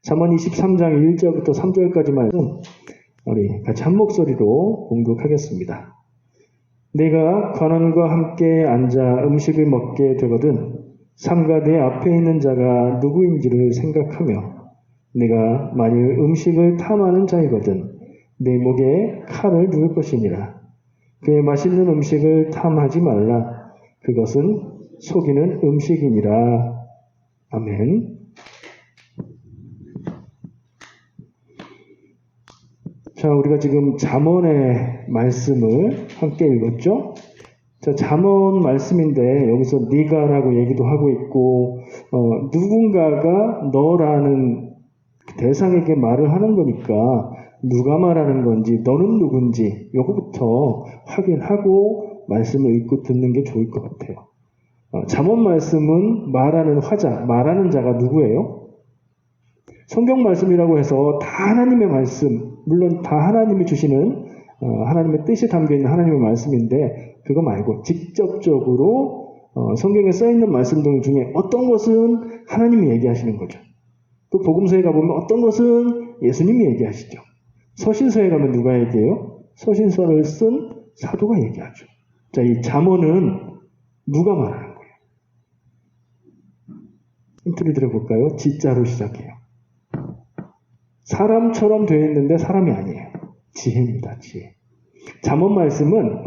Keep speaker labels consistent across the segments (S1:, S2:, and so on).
S1: 잠언 23장 1절부터 3절까지 말씀 우리 같이 한 목소리로 공독하겠습니다. 내가 관원과 함께 앉아 음식을 먹게 되거든 삼가 내 앞에 있는 자가 누구인지를 생각하며 내가 만일 음식을 탐하는 자이거든 내 목에 칼을 두을 것이니라. 그의 맛있는 음식을 탐하지 말라. 그것은 속이는 음식이니라. 아멘. 자, 우리가 지금 잠언의 말씀을 함께 읽었죠? 자, 잠언 말씀인데 여기서 네가라고 얘기도 하고 있고 누군가가 너라는 대상에게 말을 하는 거니까 누가 말하는 건지 너는 누군지 요거부터 확인하고 말씀을 읽고 듣는 게 좋을 것 같아요. 잠언 말씀은 말하는 화자, 말하는 자가 누구예요? 성경 말씀이라고 해서 다 하나님의 말씀, 물론 다 하나님이 주시는 하나님의 뜻이 담겨있는 하나님의 말씀인데 그거 말고 직접적으로 성경에 써있는 말씀들 중에 어떤 것은 하나님이 얘기하시는 거죠. 또 복음서에 가보면 어떤 것은 예수님이 얘기하시죠. 서신서에 가면 누가 얘기해요? 서신서를 쓴 사도가 얘기하죠. 자, 이 잠언은 누가 말하는 거예요? 힌트를 드려볼까요? 지자로 시작해요. 사람처럼 되어 있는데 사람이 아니에요. 지혜입니다. 지혜. 잠언 말씀은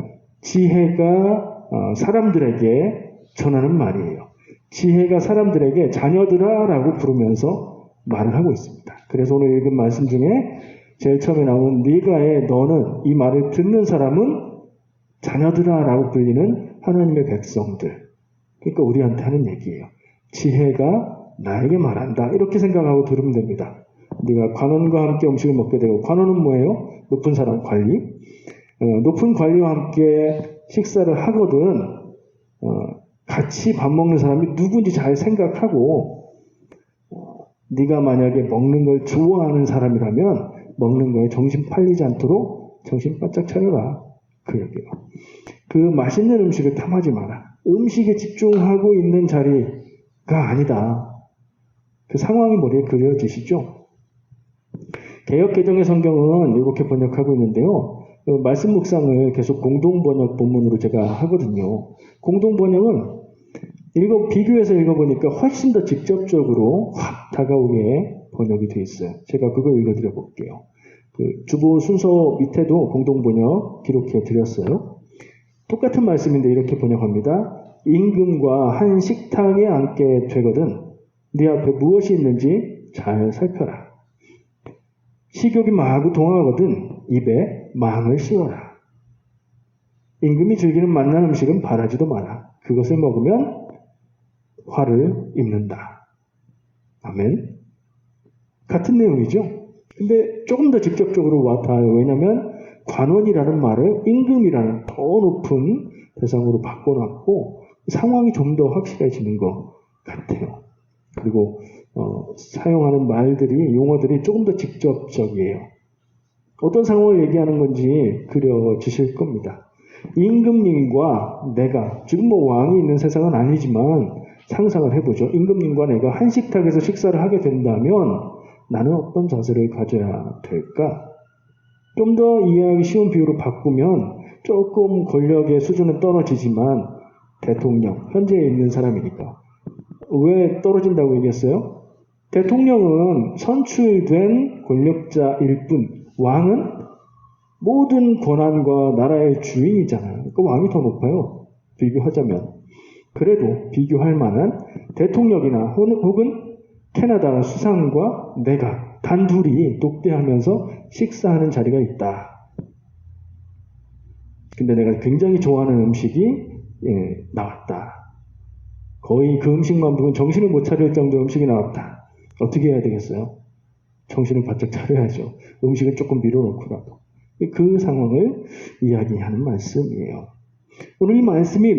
S1: 지혜가 사람들에게 전하는 말이에요. 지혜가 사람들에게 자녀들아 라고 부르면서 말을 하고 있습니다. 그래서 오늘 읽은 말씀 중에 제일 처음에 나오는 네가의 너는 이 말을 듣는 사람은 자녀들아 라고 불리는 하나님의 백성들. 그러니까 우리한테 하는 얘기예요. 지혜가 나에게 말한다. 이렇게 생각하고 들으면 됩니다. 네가 관원과 함께 음식을 먹게 되고 관원은 뭐예요? 높은 사람 관리. 높은 관리와 함께 식사를 하거든 같이 밥 먹는 사람이 누군지 잘 생각하고 네가 만약에 먹는 걸 좋아하는 사람이라면 먹는 거에 정신 팔리지 않도록 정신 바짝 차려라. 그 얘기예요. 그 맛있는 음식을 탐하지 마라. 음식에 집중하고 있는 자리가 아니다. 그 상황이 머리에 그려지시죠? 개역개정의 성경은 이렇게 번역하고 있는데요. 말씀 묵상을 계속 공동번역 본문으로 제가 하거든요. 공동번역은 비교해서 읽어보니까 훨씬 더 직접적으로 확 다가오게 번역이 되어 있어요. 제가 그거 읽어드려 볼게요. 그 주보 순서 밑에도 공동번역 기록해 드렸어요. 똑같은 말씀인데 이렇게 번역합니다. 임금과 한 식탁에 앉게 되거든 네 앞에 무엇이 있는지 잘 살펴라. 식욕이 마구 동하거든 입에 망을 씌워라. 임금이 즐기는 맛난 음식은 바라지도 마라. 그것을 먹으면 화를 입는다. 아멘. 같은 내용이죠. 근데 조금 더 직접적으로 와닿아요. 왜냐하면 관원이라는 말을 임금이라는 더 높은 대상으로 바꿔놨고 상황이 좀 더 확실해지는 것 같아요. 그리고 사용하는 말들이 용어들이 조금 더 직접적이에요. 어떤 상황을 얘기하는 건지 그려지실 겁니다. 임금님과 내가 지금 왕이 있는 세상은 아니지만 상상을 해보죠. 임금님과 내가 한 식탁에서 식사를 하게 된다면 나는 어떤 자세를 가져야 될까? 좀 더 이해하기 쉬운 비유로 바꾸면 조금 권력의 수준은 떨어지지만 대통령, 현재에 있는 사람이니까. 왜 떨어진다고 얘기했어요? 대통령은 선출된 권력자일 뿐, 왕은 모든 권한과 나라의 주인이잖아요. 그 왕이 더 높아요. 비교하자면. 그래도 비교할 만한 대통령이나 혹은 캐나다 수상과 내가 단둘이 독대하면서 식사하는 자리가 있다. 근데 내가 굉장히 좋아하는 음식이 나왔다. 거의 그 음식만 보면 정신을 못 차릴 정도의 음식이 나왔다. 어떻게 해야 되겠어요? 정신을 바짝 차려야죠. 음식을 조금 밀어놓고라도. 그 상황을 이야기하는 말씀이에요. 오늘 이 말씀이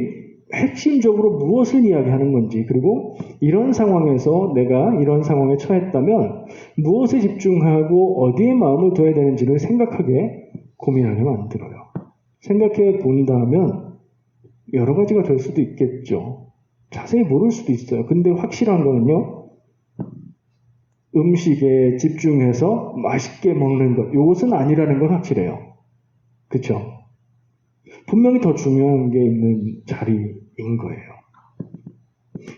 S1: 핵심적으로 무엇을 이야기하는 건지, 그리고 이런 상황에서 내가 이런 상황에 처했다면 무엇에 집중하고 어디에 마음을 둬야 되는지를 생각하게 고민하게 만들어요. 생각해 본다면 여러 가지가 될 수도 있겠죠. 자세히 모를 수도 있어요. 근데 확실한 거는요, 음식에 집중해서 맛있게 먹는 것, 이것은 아니라는 건 확실해요. 그쵸? 분명히 더 중요한 게 있는 자리인 거예요.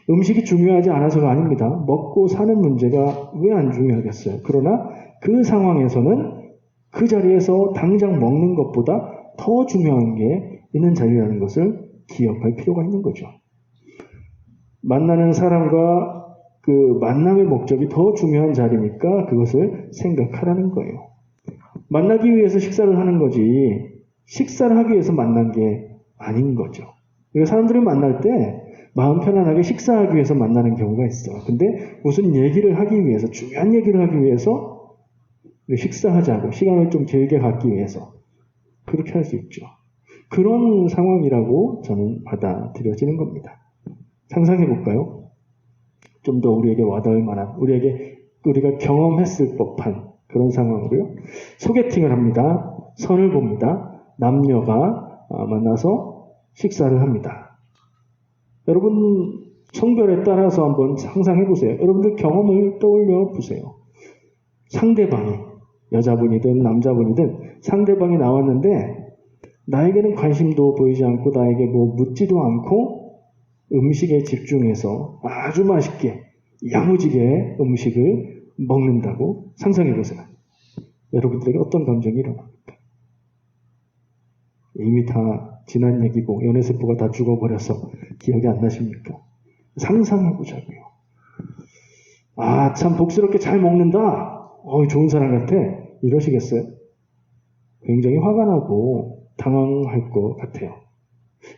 S1: 음식이 중요하지 않아서가 아닙니다. 먹고 사는 문제가 왜 안 중요하겠어요? 그러나 그 상황에서는 그 자리에서 당장 먹는 것보다 더 중요한 게 있는 자리라는 것을 기억할 필요가 있는 거죠. 만나는 사람과 그 만남의 목적이 더 중요한 자리니까 그것을 생각하라는 거예요. 만나기 위해서 식사를 하는 거지 식사를 하기 위해서 만난 게 아닌 거죠. 그러니까 사람들이 만날 때 마음 편안하게 식사하기 위해서 만나는 경우가 있어요. 근데 무슨 얘기를 하기 위해서, 중요한 얘기를 하기 위해서 식사하자고 시간을 좀 길게 갖기 위해서 그렇게 할 수 있죠. 그런 상황이라고 저는 받아들여지는 겁니다. 상상해 볼까요? 좀 더 우리에게 와닿을 만한, 우리가 경험했을 법한 그런 상황으로요. 소개팅을 합니다. 선을 봅니다. 남녀가 만나서 식사를 합니다. 여러분 성별에 따라서 한번 상상해 보세요. 여러분들 경험을 떠올려 보세요. 상대방이 여자분이든 남자분이든 상대방이 나왔는데 나에게는 관심도 보이지 않고 나에게 뭐 묻지도 않고 음식에 집중해서 아주 맛있게 야무지게 음식을 먹는다고 상상해 보세요. 여러분들에게 어떤 감정이 일어납니까? 이미 다 지난 얘기고 연애세포가 다 죽어버려서 기억이 안 나십니까? 상상해 보자고요. 아, 참 복스럽게 잘 먹는다. 좋은 사람 같아. 이러시겠어요? 굉장히 화가 나고 당황할 것 같아요.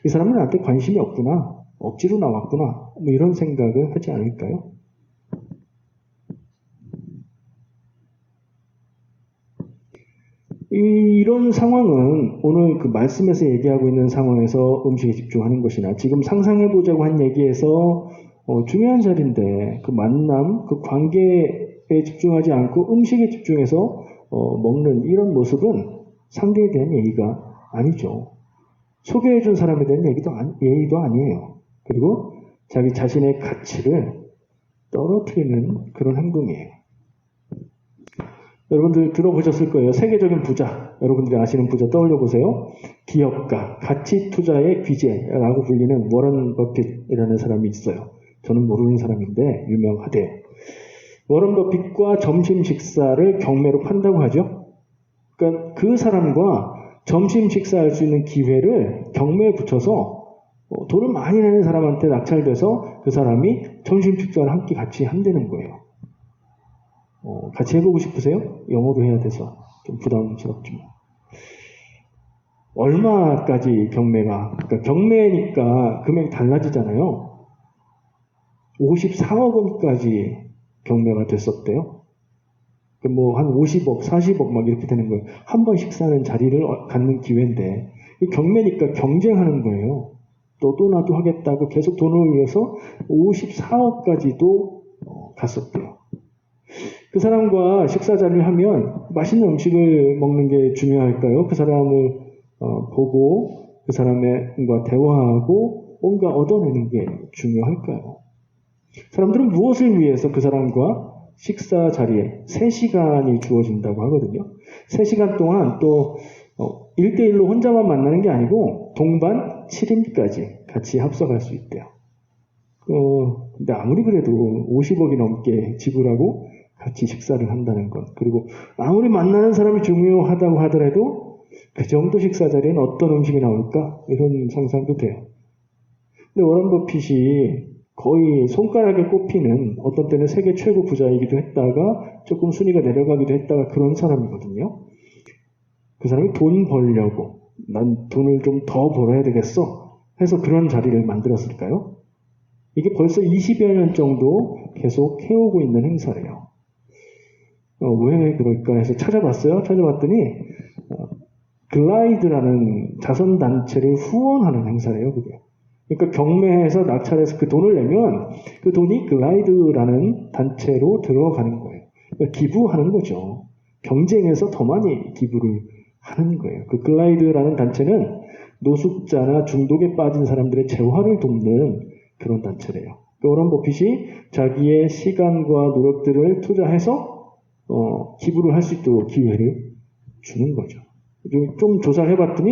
S1: 이 사람은 나한테 관심이 없구나. 억지로 나왔구나. 뭐 이런 생각을 하지 않을까요? 이런 상황은 오늘 그 말씀에서 얘기하고 있는 상황에서 음식에 집중하는 것이나 지금 상상해보자고 한 얘기에서 중요한 자리인데 그 만남, 그 관계에 집중하지 않고 음식에 집중해서 먹는 이런 모습은 상대에 대한 예의가 아니죠. 소개해준 사람에 대한 예의도 아니에요. 그리고 자기 자신의 가치를 떨어뜨리는 그런 행동이에요. 여러분들 들어보셨을 거예요. 세계적인 부자, 여러분들이 아시는 부자 떠올려 보세요. 기업가, 가치 투자의 귀재라고 불리는 워런 버핏이라는 사람이 있어요. 저는 모르는 사람인데 유명하대요. 워런 버핏과 점심 식사를 경매로 판다고 하죠. 그러니까 그 사람과 점심 식사할 수 있는 기회를 경매에 붙여서 돈을 많이 내는 사람한테 낙찰돼서 그 사람이 점심 식사를 함께 같이 한다는 거예요. 같이 해보고 싶으세요? 영어로 해야 돼서 좀 부담스럽지만. 얼마까지 경매가? 그러니까 경매니까 금액이 달라지잖아요. 54억 원까지 경매가 됐었대요. 뭐 한 50억, 40억 막 이렇게 되는 거예요. 한 번 식사하는 자리를 갖는 기회인데 경매니까 경쟁하는 거예요. 너도 나도 하겠다고 계속 돈을 올려서 54억까지도 갔었대요. 그 사람과 식사 자리를 하면 맛있는 음식을 먹는 게 중요할까요? 그 사람을 보고 그 사람과 대화하고 뭔가 얻어내는 게 중요할까요? 사람들은 무엇을 위해서 그 사람과 식사 자리에 3시간이 주어진다고 하거든요. 3시간 동안 또 1대1로 혼자만 만나는 게 아니고 동반 7인까지 같이 합석할 수 있대요. 근데 아무리 그래도 50억이 넘게 지불하고 같이 식사를 한다는 것. 그리고 아무리 만나는 사람이 중요하다고 하더라도 그 정도 식사 자리에는 어떤 음식이 나올까? 이런 상상도 돼요. 근데 워런 버핏이 거의 손가락에 꼽히는 어떤 때는 세계 최고 부자이기도 했다가 조금 순위가 내려가기도 했다가 그런 사람이거든요. 그 사람이 돈 벌려고 난 돈을 좀 더 벌어야 되겠어 해서 그런 자리를 만들었을까요? 이게 벌써 20여 년 정도 계속 해오고 있는 행사래요. 왜 그럴까 해서 찾아봤어요. 찾아봤더니 글라이드라는 자선단체를 후원하는 행사래요. 그게. 그러니까 경매에서 낙찰해서 그 돈을 내면 그 돈이 글라이드라는 단체로 들어가는 거예요. 그러니까 기부하는 거죠. 경쟁에서 더 많이 기부를 하는 거예요. 그 글라이드라는 단체는 노숙자나 중독에 빠진 사람들의 재활을 돕는 그런 단체래요. 워런 버핏이 자기의 시간과 노력들을 투자해서 기부를 할 수 있도록 기회를 주는 거죠. 좀 조사를 해봤더니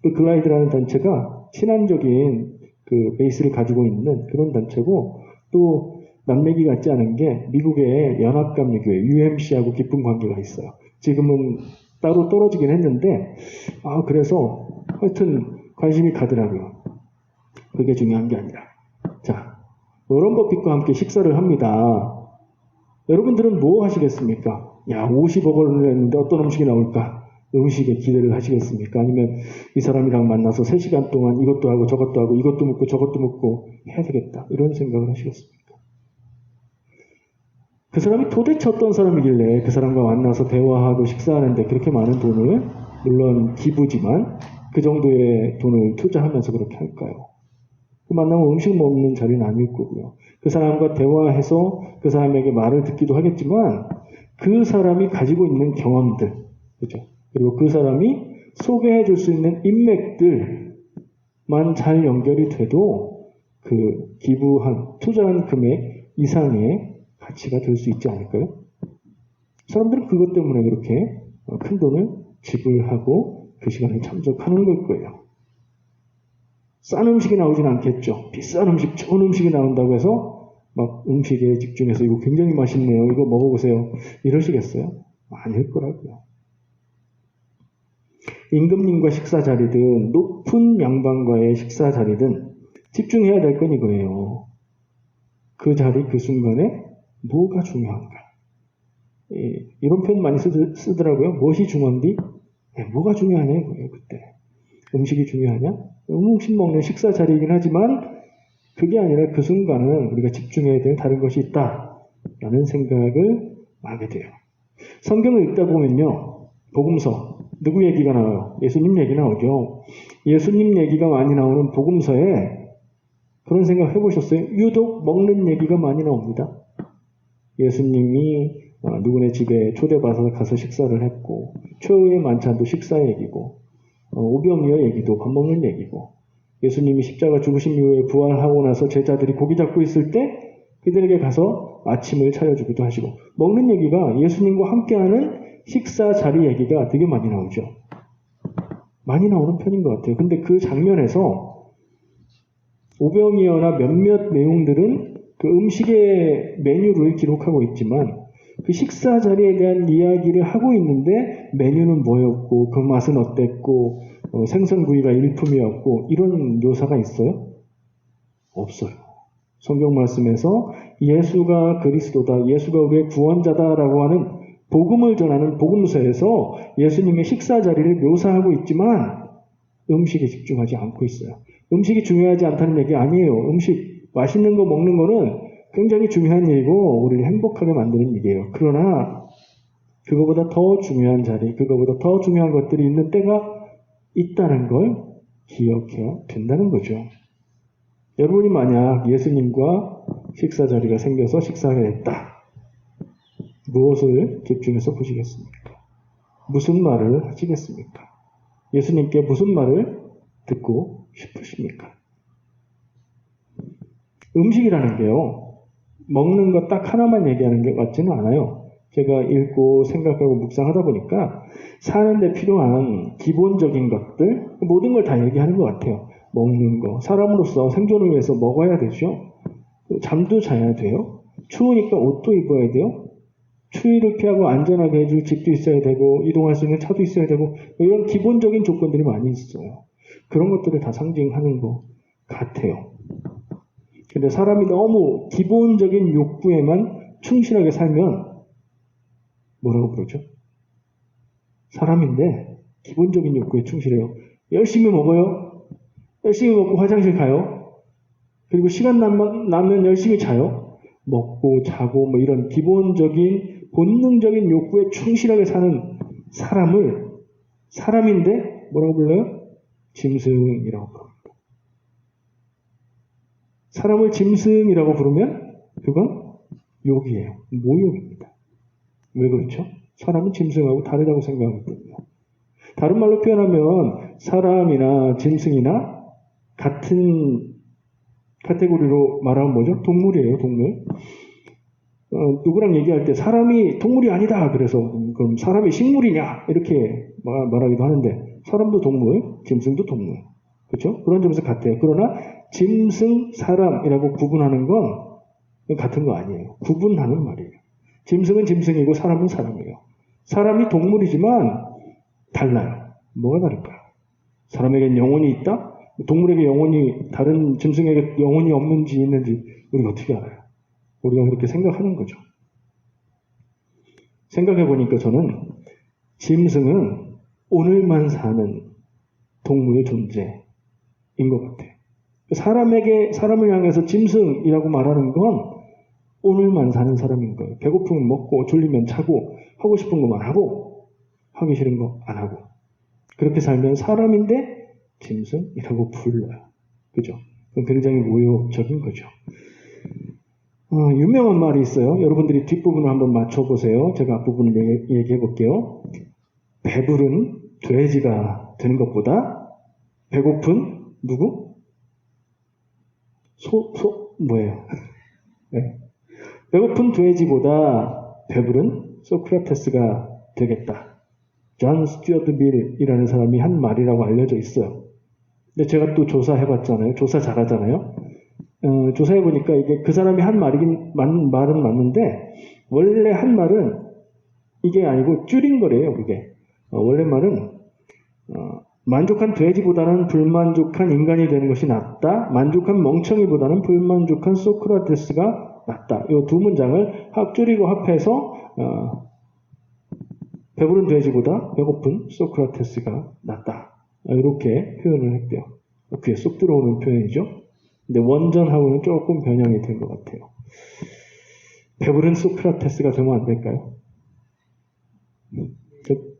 S1: 그 글라이드라는 단체가 친환적인 그 베이스를 가지고 있는 그런 단체고, 또 남매기 같지 않은 게 미국의 연합감리교회 UMC하고 깊은 관계가 있어요. 지금은 따로 떨어지긴 했는데 그래서 하여튼 관심이 가더라고요. 그게 중요한 게 아니라. 자, 워런 버핏과 함께 식사를 합니다. 여러분들은 뭐 하시겠습니까? 야, 50억 원을 냈는데 어떤 음식이 나올까? 음식에 기대를 하시겠습니까? 아니면 이 사람이랑 만나서 3시간 동안 이것도 하고 저것도 하고 이것도 묻고 저것도 묻고 해야 되겠다, 이런 생각을 하시겠습니까? 그 사람이 도대체 어떤 사람이길래 그 사람과 만나서 대화하고 식사하는데 그렇게 많은 돈을, 물론 기부지만 그 정도의 돈을 투자하면서 그렇게 할까요? 그 만나면 음식 먹는 자리는 아닐 거고요. 그 사람과 대화해서 그 사람에게 말을 듣기도 하겠지만 그 사람이 가지고 있는 경험들, 그죠? 그리고 그 사람이 소개해 줄 수 있는 인맥들만 잘 연결이 돼도 그 기부한, 투자한 금액 이상의 가치가 될 수 있지 않을까요? 사람들은 그것 때문에 그렇게 큰 돈을 지불하고 그 시간에 참석하는 걸 거예요. 싼 음식이 나오진 않겠죠. 비싼 음식, 좋은 음식이 나온다고 해서 막 음식에 집중해서 이거 굉장히 맛있네요, 이거 먹어보세요, 이러시겠어요? 아닐 거라고요. 임금님과 식사 자리든 높은 양반과의 식사 자리든 집중해야 될 건 이거예요. 그 자리, 그 순간에 뭐가 중요한가? 이런 표현 많이 쓰더라고요. 무엇이 중요한디? 뭐가 중요하냐 이거예요, 그때. 음식이 중요하냐? 음식 먹는 식사 자리이긴 하지만 그게 아니라 그 순간은 우리가 집중해야 될 다른 것이 있다 라는 생각을 하게 돼요. 성경을 읽다 보면요, 복음서 누구 얘기가 나와요? 예수님 얘기 나오죠. 예수님 얘기가 많이 나오는 복음서에 그런 생각 해보셨어요? 유독 먹는 얘기가 많이 나옵니다. 예수님이 누구네 집에 초대받아서 가서 식사를 했고, 최후의 만찬도 식사 얘기고, 오병이어 얘기도 밥 먹는 얘기고, 예수님이 십자가 죽으신 이후에 부활하고 나서 제자들이 고기 잡고 있을 때 그들에게 가서 아침을 차려주기도 하시고, 먹는 얘기가, 예수님과 함께하는 식사 자리 얘기가 되게 많이 나오죠. 많이 나오는 편인 것 같아요. 근데 그 장면에서 오병이어나 몇몇 내용들은 그 음식의 메뉴를 기록하고 있지만 그 식사 자리에 대한 이야기를 하고 있는데 메뉴는 뭐였고 그 맛은 어땠고 생선구이가 일품이었고 이런 묘사가 있어요? 없어요. 성경 말씀에서 예수가 그리스도다, 예수가 우리의 구원자다라고 하는 복음을 전하는 복음서에서 예수님의 식사 자리를 묘사하고 있지만 음식에 집중하지 않고 있어요. 음식이 중요하지 않다는 얘기 아니에요. 음식, 맛있는 거 먹는 거는 굉장히 중요한 일이고 우리를 행복하게 만드는 일이에요. 그러나 그거보다 더 중요한 자리, 그거보다 더 중요한 것들이 있는 때가 있다는 걸 기억해야 된다는 거죠. 여러분이 만약 예수님과 식사 자리가 생겨서 식사하게 됐다. 무엇을 집중해서 보시겠습니까? 무슨 말을 하시겠습니까? 예수님께 무슨 말을 듣고 싶으십니까? 음식이라는 게요, 먹는 것 딱 하나만 얘기하는 게 같지는 않아요. 제가 읽고 생각하고 묵상하다 보니까 사는데 필요한 기본적인 것들, 모든 걸 다 얘기하는 것 같아요. 먹는 거, 사람으로서 생존을 위해서 먹어야 되죠. 잠도 자야 돼요. 추우니까 옷도 입어야 돼요. 추위를 피하고 안전하게 해줄 집도 있어야 되고 이동할 수 있는 차도 있어야 되고 이런 기본적인 조건들이 많이 있어요. 그런 것들을 다 상징하는 것 같아요. 근데 사람이 너무 기본적인 욕구에만 충실하게 살면 뭐라고 부르죠? 사람인데 기본적인 욕구에 충실해요. 열심히 먹어요. 열심히 먹고 화장실 가요. 그리고 시간 나면 열심히 자요. 먹고 자고 뭐 이런 기본적인 본능적인 욕구에 충실하게 사는 사람을 사람인데 뭐라고 불러요? 짐승이라고 부릅니다. 사람을 짐승이라고 부르면 그건 욕이에요. 모욕입니다. 왜 그렇죠? 사람은 짐승하고 다르다고 생각하거든요. 다른 말로 표현하면 사람이나 짐승이나 같은 카테고리로 말하면 뭐죠? 동물이에요, 동물. 누구랑 얘기할 때 사람이 동물이 아니다. 그래서 그럼 사람이 식물이냐? 이렇게 말하기도 하는데 사람도 동물, 짐승도 동물. 그렇죠? 그런 점에서 같아요. 그러나 짐승, 사람이라고 구분하는 건 같은 거 아니에요. 구분하는 말이에요. 짐승은 짐승이고 사람은 사람이에요. 사람이 동물이지만 달라요. 뭐가 다를까요? 사람에겐 영혼이 있다? 동물에게 영혼이, 다른 짐승에게 영혼이 없는지 있는지 우리가 어떻게 알아요? 우리가 그렇게 생각하는 거죠. 생각해보니까 저는 짐승은 오늘만 사는 동물 존재인 것 같아요. 사람을 향해서 짐승이라고 말하는 건 오늘만 사는 사람인 거예요. 배고프면 먹고, 졸리면 자고, 하고 싶은 것만 하고, 하기 싫은 거 안 하고. 그렇게 살면 사람인데 짐승이라고 불러요. 그죠? 그건 굉장히 모욕적인 거죠. 유명한 말이 있어요. 여러분들이 뒷부분을 한번 맞춰보세요. 제가 앞부분을 얘기해 볼게요. 배부른 돼지가 되는 것보다 배고픈 누구? 뭐예요? 네. 배고픈 돼지보다 배부른 소크라테스가 되겠다. 존 스튜어트 밀이라는 사람이 한 말이라고 알려져 있어요. 근데 제가 또 조사해봤잖아요. 조사 잘하잖아요. 조사해보니까 이게 그 사람이 한 말은 맞는데, 원래 한 말은 이게 아니고 줄인 거래요, 그게. 원래 말은, 만족한 돼지보다는 불만족한 인간이 되는 것이 낫다. 만족한 멍청이보다는 불만족한 소크라테스가 낫다. 이 두 문장을 줄이고 합해서, 배부른 돼지보다 배고픈 소크라테스가 낫다. 이렇게 표현을 했대요. 귀에 쏙 들어오는 표현이죠. 근데 원전하고는 조금 변형이 된 것 같아요. 배부른 소크라테스가 되면 안 될까요?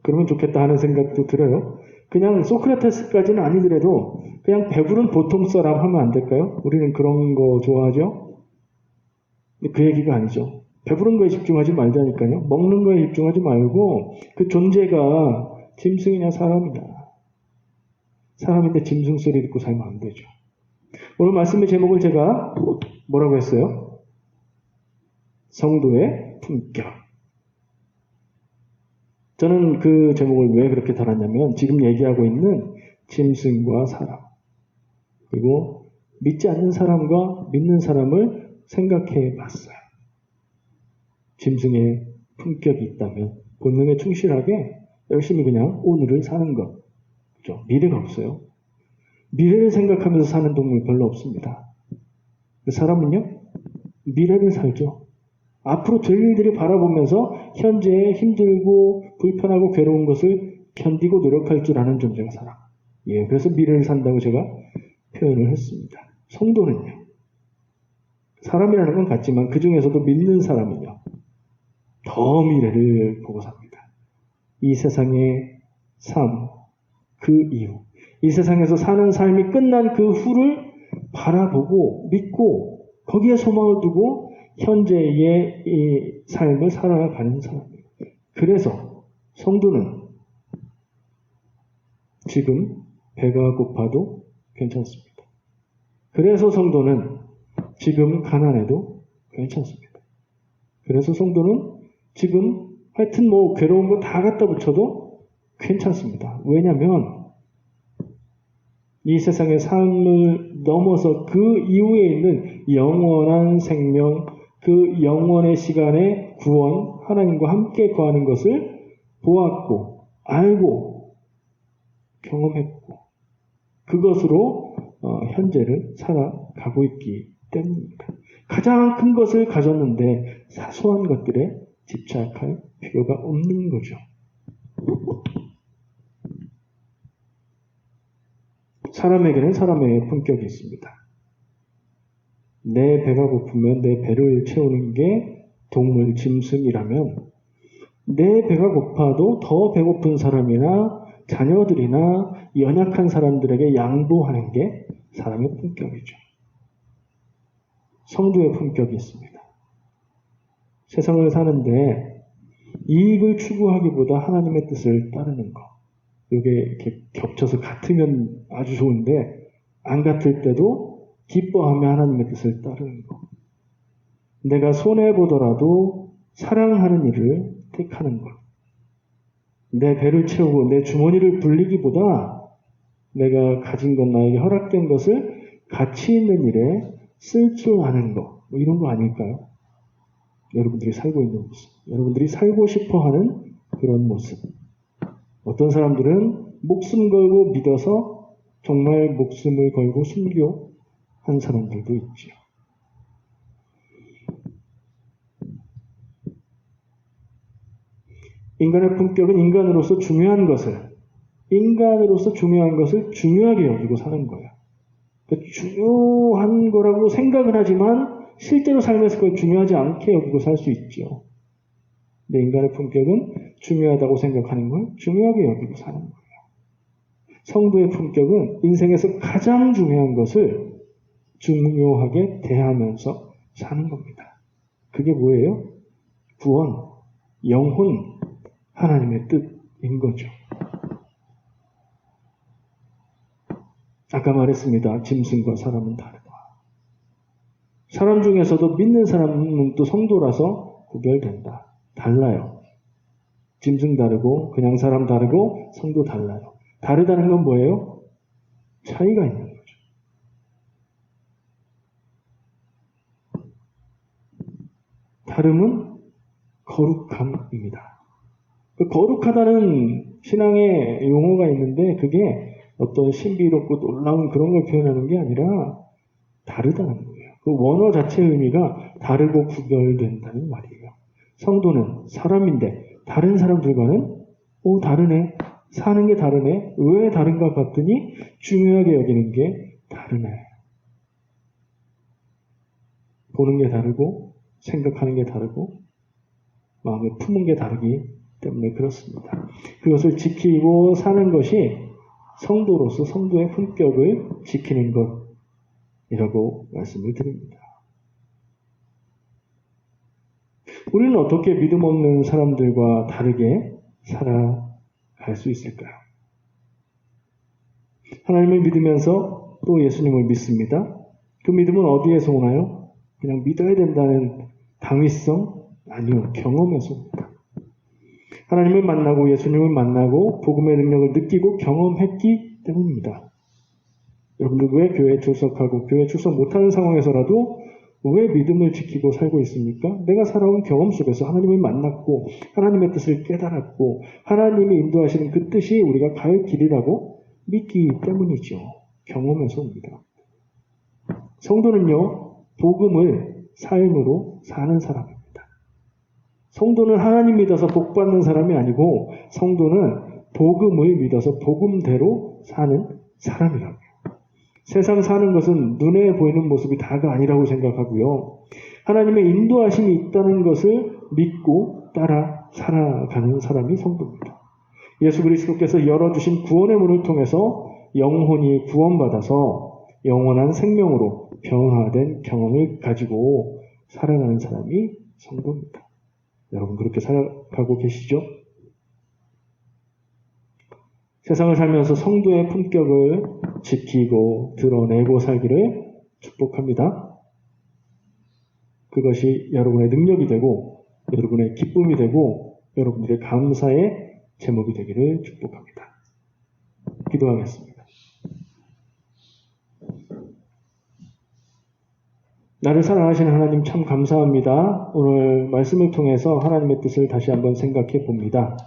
S1: 그러면 좋겠다 하는 생각도 들어요. 그냥 소크라테스까지는 아니더라도 그냥 배부른 보통 사람 하면 안 될까요? 우리는 그런 거 좋아하죠? 근데 그 얘기가 아니죠. 배부른 거에 집중하지 말자니까요. 먹는 거에 집중하지 말고 그 존재가 짐승이냐 사람이냐. 사람인데 짐승 소리 듣고 살면 안 되죠. 오늘 말씀의 제목을 제가 뭐라고 했어요? 성도의 품격. 저는 그 제목을 왜 그렇게 달았냐면 지금 얘기하고 있는 짐승과 사람 그리고 믿지 않는 사람과 믿는 사람을 생각해 봤어요. 짐승의 품격이 있다면 본능에 충실하게 열심히 그냥 오늘을 사는 것. 그렇죠? 미래가 없어요. 미래를 생각하면서 사는 동물 별로 없습니다. 사람은요, 미래를 살죠. 앞으로 될 일들을 바라보면서 현재의 힘들고 불편하고 괴로운 것을 견디고 노력할 줄 아는 존재가 사람. 예, 그래서 미래를 산다고 제가 표현을 했습니다. 성도는요, 사람이라는 건 같지만 그 중에서도 믿는 사람은요, 더 미래를 보고 삽니다. 이 세상의 삶, 그 이후, 이 세상에서 사는 삶이 끝난 그 후를 바라보고 믿고 거기에 소망을 두고 현재의 이 삶을 살아가는 사람이에요. 그래서 성도는 지금 배가 고파도 괜찮습니다. 그래서 성도는 지금 가난해도 괜찮습니다. 그래서 성도는 지금 하여튼 뭐 괴로운 거 다 갖다 붙여도 괜찮습니다. 왜냐하면 이 세상의 삶을 넘어서 그 이후에 있는 영원한 생명, 그 영원의 시간의 구원, 하나님과 함께 거하는 것을 보았고, 알고, 경험했고, 그것으로 현재를 살아가고 있기 때문입니다. 가장 큰 것을 가졌는데 사소한 것들에 집착할 필요가 없는 거죠. 사람에게는 사람의 품격이 있습니다. 내 배가 고프면 내 배를 채우는 게 동물, 짐승이라면 내 배가 고파도 더 배고픈 사람이나 자녀들이나 연약한 사람들에게 양보하는 게 사람의 품격이죠. 성도의 품격이 있습니다. 세상을 사는데 이익을 추구하기보다 하나님의 뜻을 따르는 것. 이게 이렇게 겹쳐서 같으면 아주 좋은데 안 같을 때도 기뻐하며 하나님의 뜻을 따르는 것. 내가 손해보더라도 사랑하는 일을 택하는 것. 내 배를 채우고 내 주머니를 불리기보다 내가 가진 것, 나에게 허락된 것을 가치 있는 일에 쓸 줄 아는 것. 뭐 이런 거 아닐까요? 여러분들이 살고 있는 모습. 여러분들이 살고 싶어 하는 그런 모습. 어떤 사람들은 목숨 걸고 믿어서 정말 목숨을 걸고 순교한 사람들도 있죠. 인간의 품격은 인간으로서 중요한 것을 중요하게 여기고 사는 거예요. 그러니까 중요한 거라고 생각은 하지만 실제로 삶에서 그걸 중요하지 않게 여기고 살 수 있죠. 근데 인간의 품격은 중요하다고 생각하는 걸 중요하게 여기고 사는 거예요. 성도의 품격은 인생에서 가장 중요한 것을 중요하게 대하면서 사는 겁니다. 그게 뭐예요? 구원, 영혼, 하나님의 뜻인 거죠. 아까 말했습니다. 짐승과 사람은 다르다. 사람 중에서도 믿는 사람은 또 성도라서 구별된다. 달라요. 짐승 다르고 그냥 사람 다르고 성도 달라요. 다르다는 건 뭐예요? 차이가 있는 거죠. 다름은 거룩함입니다. 그 거룩하다는 신앙의 용어가 있는데 그게 어떤 신비롭고 놀라운 그런 걸 표현하는 게 아니라 다르다는 거예요. 그 원어 자체의 의미가 다르고 구별된다는 말이에요. 성도는 사람인데 다른 사람들과는 다르네. 사는 게 다르네. 왜 다른가 봤더니 중요하게 여기는 게 다르네. 보는 게 다르고 생각하는 게 다르고 마음에 품은 게 다르기 때문에 그렇습니다. 그것을 지키고 사는 것이 성도로서 성도의 품격을 지키는 것이라고 말씀을 드립니다. 우리는 어떻게 믿음 없는 사람들과 다르게 살아갈 수 있을까요? 하나님을 믿으면서 또 예수님을 믿습니다. 그 믿음은 어디에서 오나요? 그냥 믿어야 된다는 당위성? 아니요. 경험에서 옵니다. 하나님을 만나고 예수님을 만나고 복음의 능력을 느끼고 경험했기 때문입니다. 여러분들 왜 교회에 출석하고 교회에 출석 못하는 상황에서라도 왜 믿음을 지키고 살고 있습니까? 내가 살아온 경험 속에서 하나님을 만났고 하나님의 뜻을 깨달았고 하나님이 인도하시는 그 뜻이 우리가 갈 길이라고 믿기 때문이죠. 경험에서 옵니다. 성도는요, 복음을 삶으로 사는 사람입니다. 성도는 하나님 믿어서 복 받는 사람이 아니고 성도는 복음을 믿어서 복음대로 사는 사람이라고요. 세상 사는 것은 눈에 보이는 모습이 다가 아니라고 생각하고요. 하나님의 인도하심이 있다는 것을 믿고 따라 살아가는 사람이 성도입니다. 예수 그리스도께서 열어주신 구원의 문을 통해서 영혼이 구원받아서 영원한 생명으로 변화된 경험을 가지고 살아가는 사람이 성도입니다. 여러분 그렇게 살아가고 계시죠? 세상을 살면서 성도의 품격을 지키고 드러내고 살기를 축복합니다. 그것이 여러분의 능력이 되고 여러분의 기쁨이 되고 여러분들의 감사의 제목이 되기를 축복합니다. 기도하겠습니다. 나를 사랑하시는 하나님 참 감사합니다. 오늘 말씀을 통해서 하나님의 뜻을 다시 한번 생각해 봅니다.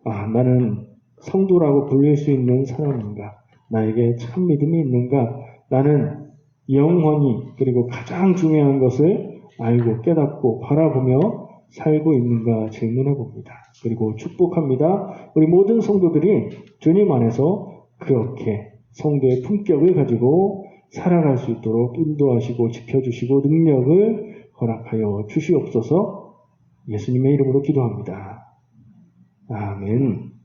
S1: 나는 성도라고 불릴 수 있는 사람인가? 나에게 참 믿음이 있는가? 나는 영원히 그리고 가장 중요한 것을 알고 깨닫고 바라보며 살고 있는가 질문해 봅니다. 그리고 축복합니다. 우리 모든 성도들이 주님 안에서 그렇게 성도의 품격을 가지고 살아갈 수 있도록 인도하시고 지켜주시고 능력을 허락하여 주시옵소서. 예수님의 이름으로 기도합니다. 아멘.